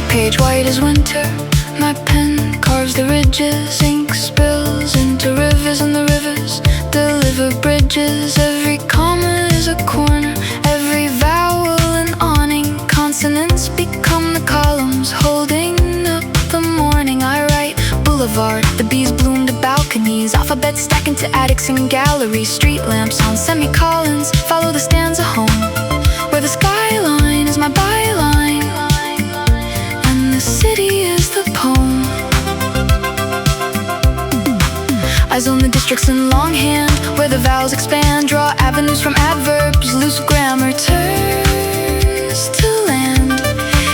Page white as winter, my pen carves the ridges. Ink spills into rivers, and the rivers deliver bridges. Every comma is a corner, every vowel an awning. Consonants become the columns holding up the morning. I write boulevard, the bees bloom to balconies. Alphabets stack into attics and galleries. Street lamps on semicolons follow the stanza home, where the skyline is my byline. The city is the poem. Eyes on the districts in longhand, where the vowels expand. Draw avenues from adverbs, loose grammar turns to land.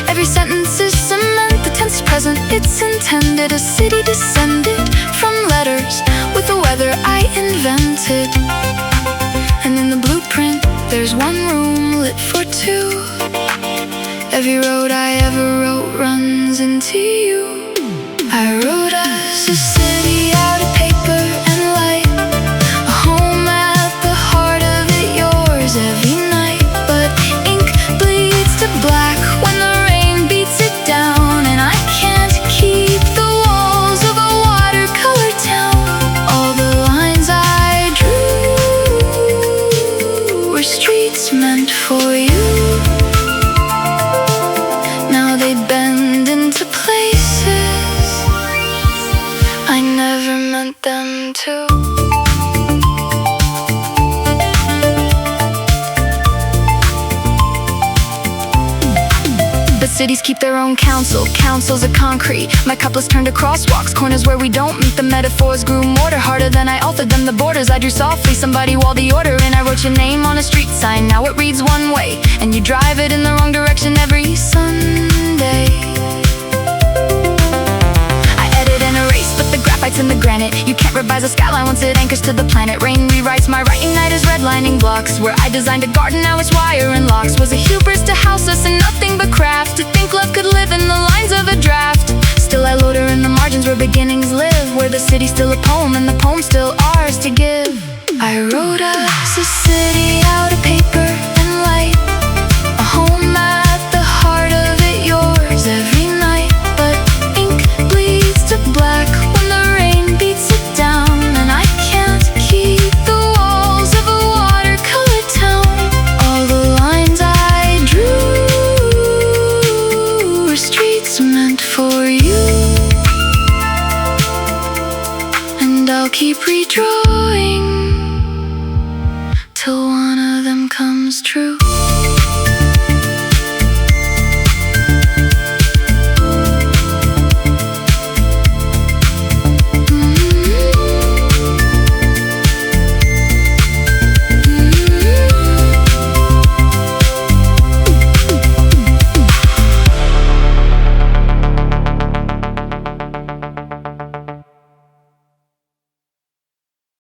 Every sentence is cement, the tense is present, it's intended. A city descended from letters with the weather I invented. And in the blueprint, there's one room lit for two. Every road I ever wrote runs into you. I wrote us a city out of paper and light, a home at the heart of it, yours every night. But ink bleeds to black when the rain beats it down, and I can't keep the walls of a watercolor town. All the lines I drew were streets meant for you. They bend into places I never meant them to. But cities keep their own council, councils of concrete. My couplets turned to crosswalks, corners where we don't meet. The metaphors grew mortar, harder than I altered them. The borders I drew softly, somebody walled the order in. I wrote your name on a street sign, now it reads one way, and you drive it in the wrong direction every Sunday. I edit and erase, but the graphite's in the granite. You can't revise a skyline once it anchors to the planet. Rain rewrites my writing, night is redlining blocks. Where I designed a garden, now it's wire and locks. Was a hubris to house us in nothing but craft, to think love could live in the lines of a draft. Still I load her in the margins where beginnings live, where the city's still a poem and the poem's still ours to give. I wrote us a city out of paper and light, a home at the heart of it, yours every night. But ink bleeds to black when the rain beats it down, and I can't keep the walls of a watercolor town. All the lines I drew were streets meant for you, and I'll keep redrawing till one of them comes true.